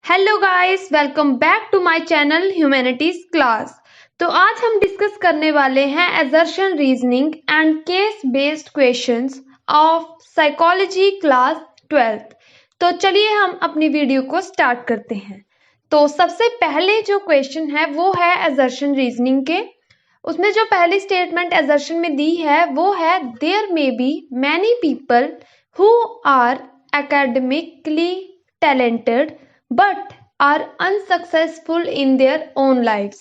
Hello guys, welcome back to my channel humanities class. तो आज हम डिस्कस करने वाले हैं assertion reasoning and case based questions of psychology class 12th। तो चलिए हम अपनी वीडियो को स्टार्ट करते हैं। तो सबसे पहले जो क्वेश्चन है वो है असर्शन रीजनिंग के। उसमें जो पहली स्टेटमेंट असर्शन में दी है वो है there may be many people who are academically talented but are unsuccessful in their own lifes.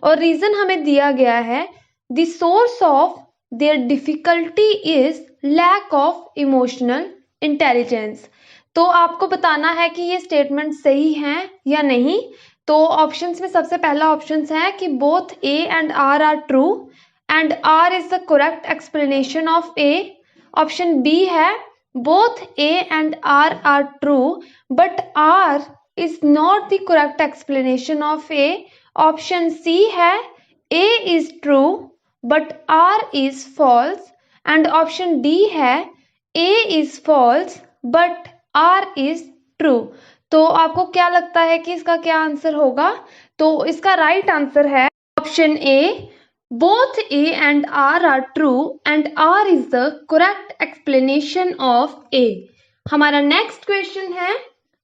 और रीजन हमें दिया गया है the source of their difficulty is lack of emotional intelligence. तो आपको बताना है कि ये स्टेटमेंट सही है या नहीं। तो ऑप्शंस में सबसे पहला ऑप्शन है कि both A and R true and R is the correct explanation of A. Option B है both A and R are true but R is not the correct explanation of A. Option C है A is true but R is false and option D है A is false but R is true। तो आपको क्या लगता है कि इसका क्या आंसर होगा? तो इसका राइट आंसर है option A both A and R are true and R is the correct explanation of A। हमारा नेक्स्ट क्वेश्चन है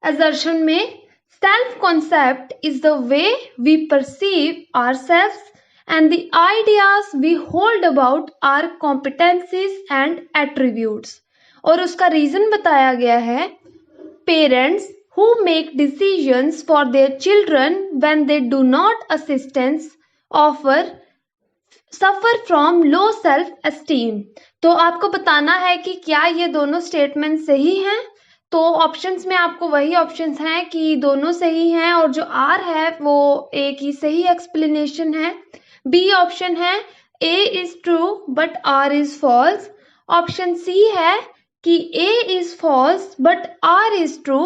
assertion में self concept is the way we perceive ourselves and the ideas we hold about our competencies and attributes। और उसका reason बताया गया है parents who make decisions for their children when they do not assistance suffer from low self esteem. तो आपको बताना है कि क्या ये दोनों स्टेटमेंट सही हैं। तो ऑप्शंस में आपको वही ऑप्शंस हैं कि दोनों सही हैं और जो आर है वो ए की सही एक्सप्लेनेशन है। बी ऑप्शन है A is true but R is false. Option C है कि A is false but R is true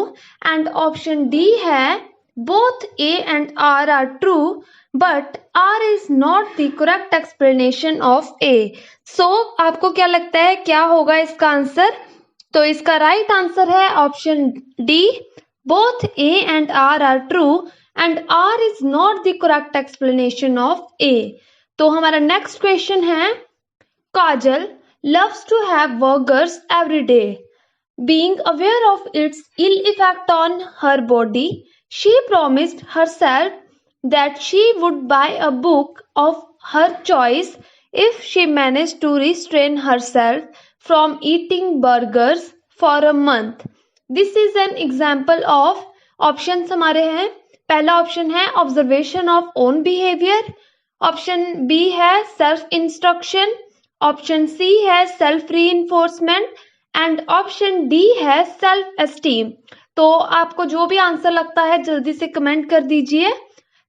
and option D है both A and R are true but R is not the correct explanation of A। So आपको क्या लगता है क्या होगा इसका आंसर? तो इसका राइट आंसर है option D both A and R are true and R is not the correct explanation of A। तो हमारा नेक्स्ट क्वेश्चन है काजल loves to have burgers every day. Being aware of its ill effect on her body, she promised herself that she would buy a book of her choice if she managed to restrain herself from eating burgers for a month. This is an example of options हमारे हैं। पहला option है observation of own behaviour. Option B है self instruction. Option C है self reinforcement and option D है self esteem. तो आपको जो भी आंसर लगता है जल्दी से कमेंट कर दीजिए।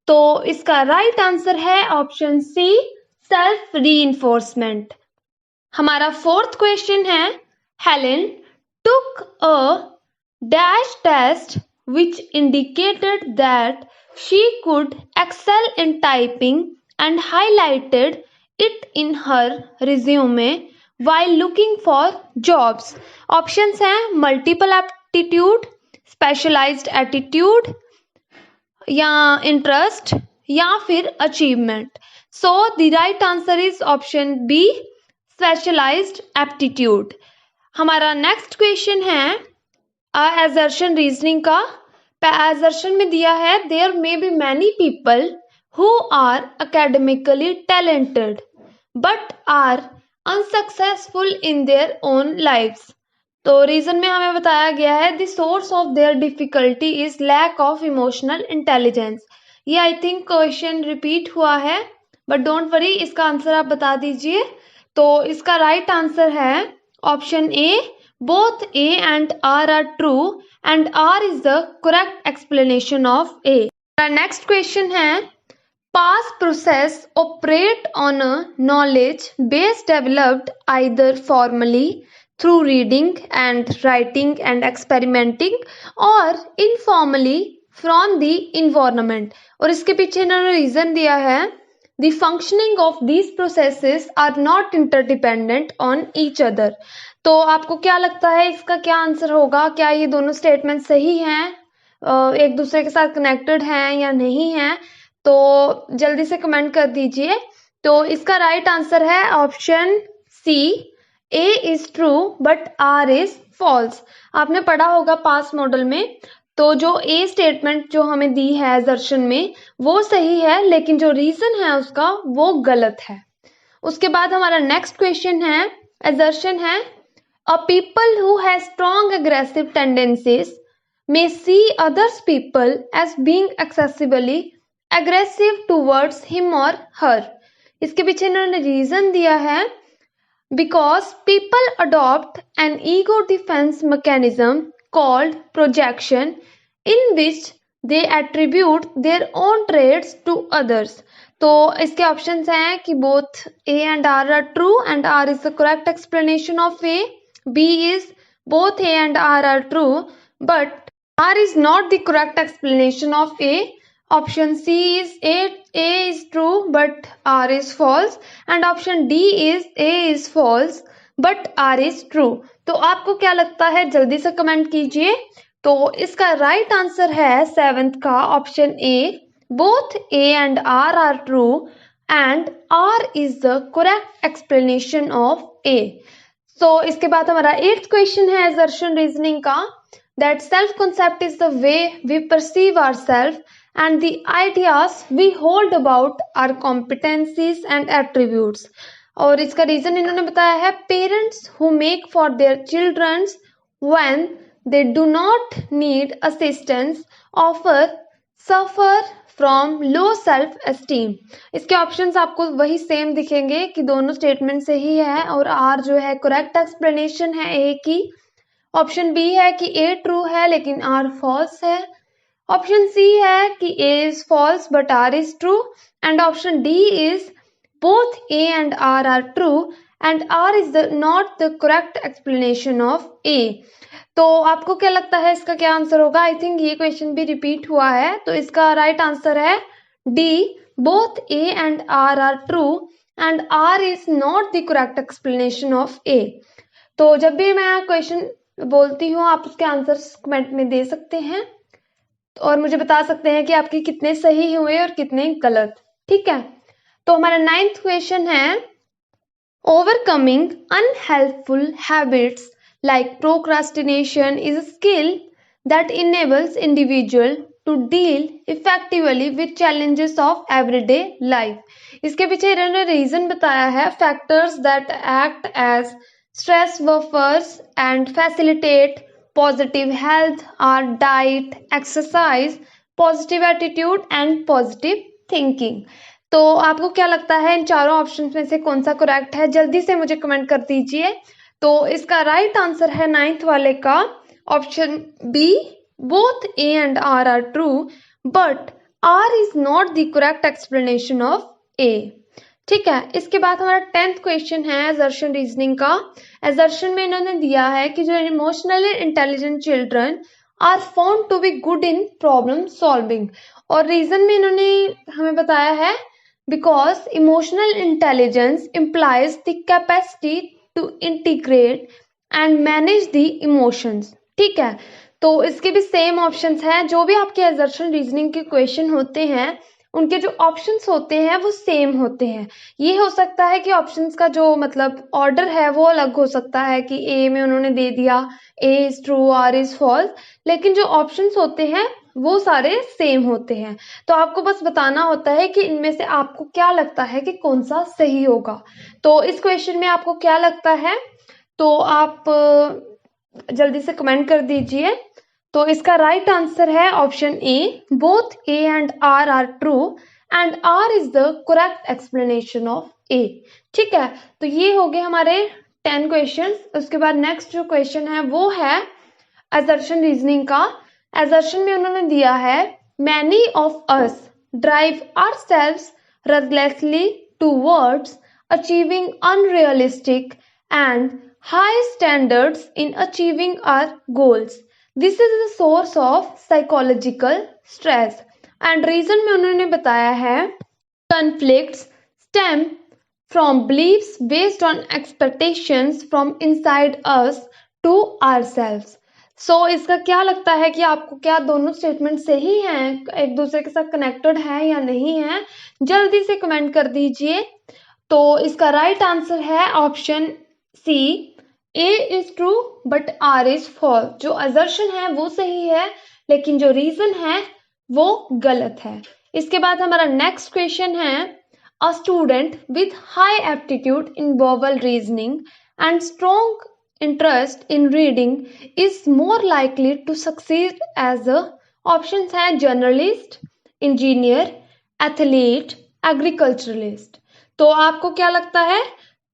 तो इसका राइट आंसर है ऑप्शन सी सेल्फ रीइंफोर्समेंट। हमारा फोर्थ क्वेश्चन है Helen took a dash test which indicated that she could excel in typing and highlighted it in her resume while looking for jobs। Options हैं multiple aptitude, specialized attitude या interest या फिर achievement. So the right answer is option B specialized aptitude. हमारा next question है assertion reasoning का। Assertion में दिया है there may be many people who are academically talented but are unsuccessful in their own lifes. तो reason में हमें बताया गया है the source of their difficulty is lack of emotional intelligence. ये आई थिंक क्वेश्चन रिपीट हुआ है but don't worry, इसका आंसर आप बता दीजिए। तो इसका राइट आंसर है option A both A and R are true and R is the correct explanation of A। Next question है past process operate on a knowledge base developed either formally through reading and writing and experimenting or informally from the environment। और इसके पीछे इन्होंने reason दिया है The functioning of these processes are not interdependent on each other। तो आपको क्या लगता है इसका क्या आंसर होगा? क्या ये दोनों स्टेटमेंट सही हैं? एक दूसरे के साथ कनेक्टेड हैं या नहीं हैं, तो जल्दी से कमेंट कर दीजिए। तो इसका राइट आंसर है option C, A is true but R is false. आपने पढ़ा होगा पास मॉडल में, तो जो ए स्टेटमेंट जो हमें दी है असर्शन में वो सही है, लेकिन जो रीजन है उसका वो गलत है। उसके बाद हमारा नेक्स्ट क्वेश्चन है, असर्शन है, a people who has strong aggressive tendencies may see others people as being excessively aggressive towards him or her। इसके पीछे इन्होंने रीजन दिया है, because people adopt an ego defense mechanism called projection in which they attribute their own traits to others। तो इसके options हैं कि both A and R are true and R is the correct explanation of A। B is both A and R are true but R is not the correct explanation of A। Option C is A is true but R is false and option D is A is false but R is true। तो आपको क्या लगता है, जल्दी से comment कीजिए। तो इसका राइट आंसर है 7th का option A, both A and R are true and R is the correct explanation of A। So इसके बाद हमारा 8th क्वेश्चन है assertion reasoning का, that self concept is the way we perceive ourselves and the ideas we hold about our competencies and attributes। और इसका reason इन्होंने बताया है, parents who make for their children when they do not need assistance often suffer from low self esteem। इसके options आपको वही same दिखेंगे कि दोनों स्टेटमेंट सही है और आर जो है करेक्ट एक्सप्लेनेशन है ए की। ऑप्शन बी है कि ए ट्रू है लेकिन आर फॉल्स है। ऑप्शन सी है कि A is false but R is true and option D is both A and R true and R is not the correct explanation of A. तो आपको क्या लगता है इसका क्या आंसर होगा? आई थिंक ये क्वेश्चन भी रिपीट हुआ है, तो इसका राइट आंसर है D, both A and R true and R is not the correct explanation of A. तो जब भी मैं क्वेश्चन बोलती हूँ आप उसके आंसर्स कमेंट में दे सकते हैं और मुझे बता सकते हैं कि आपके कितने सही हुए और कितने गलत। ठीक है, तो हमारा 9th क्वेश्चन है, overcoming unhelpful habits like procrastination is a skill that enables individual to deal effectively with challenges of everyday life. इसके पीछे इन्होंने रीजन बताया है, factors that act as stress buffers and facilitate positive health are diet, exercise, positive attitude and positive thinking। तो आपको क्या लगता है इन चारों ऑप्शन में से कौन सा करेक्ट है? जल्दी से मुझे कमेंट कर दीजिए। तो इसका राइट आंसर है 9th वाले का option B, both A and R true but R is not the correct explanation of A. ठीक है, इसके बाद हमारा 10th क्वेश्चन है असर्शन रीजनिंग का। असर्शन में इन्होंने दिया है कि जो emotionally intelligent children are found to be good in problem solving, और रीजन में इन्होंने हमें बताया है because emotional intelligence implies the capacity to integrate and manage the emotions. ठीक है, तो इसके भी सेम ऑप्शंस हैं। जो भी आपके असर्शन रीजनिंग के क्वेश्चन होते हैं उनके जो ऑप्शंस होते हैं वो सेम होते हैं। ये हो सकता है कि ऑप्शंस का जो मतलब ऑर्डर है वो अलग हो सकता है कि ए में उन्होंने दे दिया A is true R is false, लेकिन जो ऑप्शंस होते हैं वो सारे सेम होते हैं। तो आपको बस बताना होता है कि इनमें से आपको क्या लगता है कि कौन सा सही होगा। तो इस क्वेश्चन में आपको क्या लगता है, तो आप जल्दी से कमेंट कर दीजिए। तो इसका राइट आंसर है option A, both A and R true and R is the correct explanation of A. ठीक है, तो ये हो गए हमारे 10 क्वेश्चंस। उसके बाद नेक्स्ट जो क्वेश्चन है वो है असर्शन रीजनिंग का। असर्शन में उन्होंने दिया है, many of us drive ourselves relentlessly towards achieving unrealistic and high standards in achieving our goals. This is the source of psychological stress and reason में उन्होंने बताया है, conflicts stem from beliefs based on expectations from inside us to ourselves. So इसका क्या लगता है कि आपको क्या दोनों स्टेटमेंट सही हैं, एक दूसरे के साथ कनेक्टेड है या नहीं है? जल्दी से कमेंट कर दीजिए। तो इसका राइट आंसर है option C, A is true but R is false. जो असर्शन है वो सही है, लेकिन जो रीजन है वो गलत है। इसके बाद हमारा नेक्स्ट क्वेश्चन है, a student with high aptitude in verbal reasoning and strong interest in reading is more likely to succeed as a options है journalist, engineer, athlete, agriculturalist। तो आपको क्या लगता है?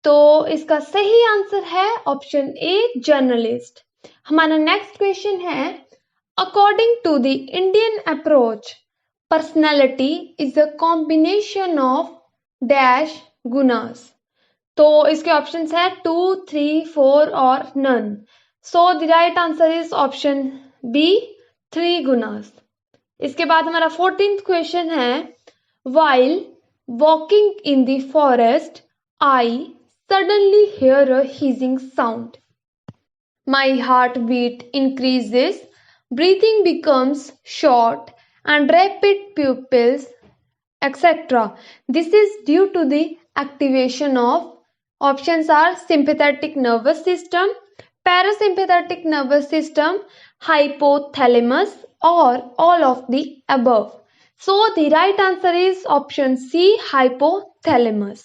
तो इसका सही आंसर है ऑप्शन ए जर्नलिस्ट। हमारा नेक्स्ट क्वेश्चन है, according to the Indian approach personality is a combination of dash gunas. तो इसके ऑप्शंस है 2, 3, 4 और none. So the right answer is option B 3 gunas. इसके बाद हमारा 14th क्वेश्चन है, while walking in the forest I suddenly hear a hissing sound, my heart beat increases, breathing becomes short and rapid pupils etc. This is due to the activation of, options are sympathetic nervous system, parasympathetic nervous system, hypothalamus or all of the above. So the right answer is option C hypothalamus.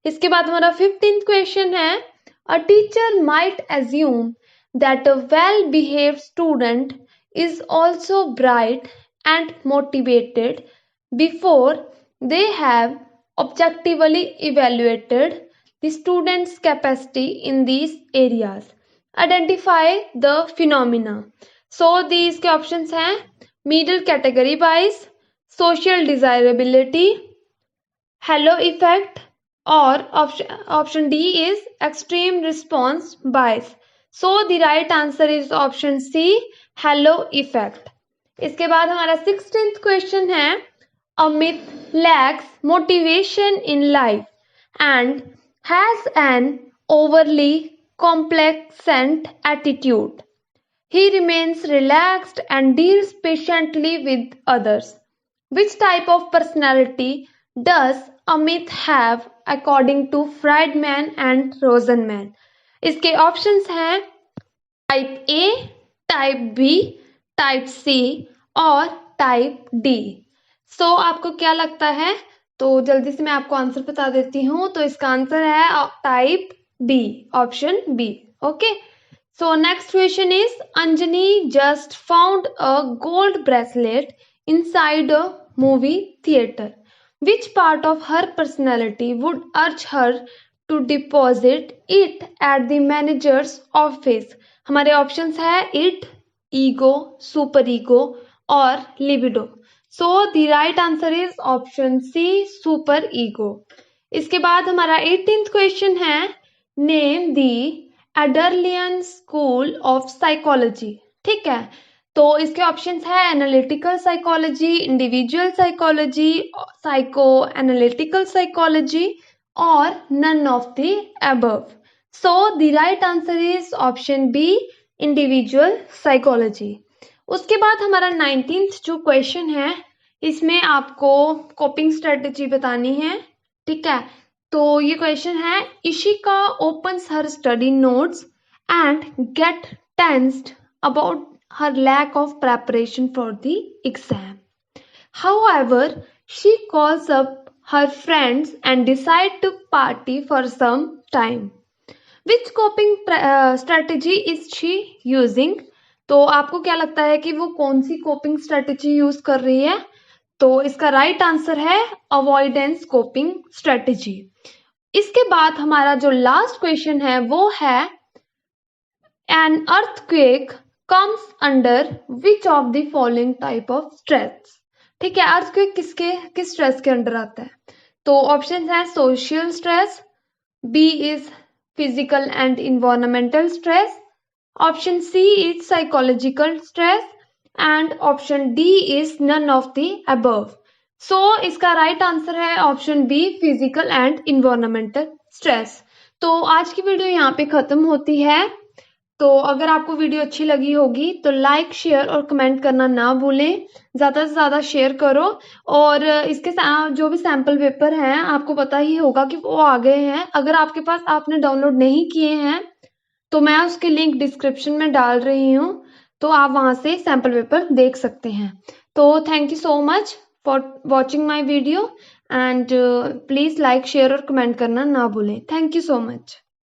इसके बाद हमारा 15th question है, a teacher might assume that a well behaved student is also bright and motivated before they have objectively evaluated the student's capacity in these areas. Identify the phenomena. So these के options हैं, middle category bias, social desirability, halo effect और option D is extreme response bias. So the right answer is option C halo effect. इसके बाद हमारा 16th question है, Amit lacks motivation in life and has an overly complacent attitude. He remains relaxed and deals patiently with others. Which type of personality does Amit have according to Friedman and Rosenman? इसके options हैं type A, type B, type C और type D. सो आपको क्या लगता है? तो जल्दी से मैं आपको आंसर बता देती हूँ। तो इसका आंसर है type B, option B. Okay, so next question is, Anjani just found a gold bracelet inside a movie theatre. Which part of her personality would urge her to deposit it at the manager's office? हमारे options है it, ego, super ego और libido. So the right answer is option C super ego. इसके बाद हमारा 18th question है, name the Adlerian school of psychology. ठीक है, तो इसके ऑप्शंस है analytical psychology, individual psychology, psycho analytical psychology और none of the above. So the right answer is option B individual psychology. उसके बाद हमारा 19th जो क्वेश्चन है, इसमें आपको कोपिंग स्ट्रेटजी बतानी है। ठीक है, तो ये क्वेश्चन है, Ishika opens her study notes and get tensed about her lack of preparation for the exam. However, she calls up her friends and decide to party for some time. Which coping strategy is she using? तो आपको क्या लगता है कि वो कौन सी coping strategy use कर रही है? तो इसका राइट आंसर है अवॉइडेंस कोपिंग स्ट्रेटेजी। इसके बाद हमारा जो लास्ट क्वेश्चन है वो है, an earthquake comes under which of the following type of stress? ठीक है, अर्थक्वेक किस स्ट्रेस के अंडर आता है? तो ऑप्शन है social stress, B is physical and environmental stress, option C is psychological stress and option D is none of the above. So इसका right answer है option B physical and environmental stress. तो आज की video यहाँ पे खत्म होती है। तो अगर आपको वीडियो अच्छी लगी होगी तो लाइक, शेयर और कमेंट करना ना भूलें। ज़्यादा से ज़्यादा शेयर करो और इसके जो भी सैम्पल पेपर हैं आपको पता ही होगा कि वो आ गए हैं। अगर आपके पास आपने डाउनलोड नहीं किए हैं तो मैं उसकी लिंक डिस्क्रिप्शन में डाल रही हूँ, तो आप वहाँ से सैम्पल पेपर देख सकते हैं। तो thank you so much for watching my video and please like, share और कमेंट करना ना भूलें। Thank you so much.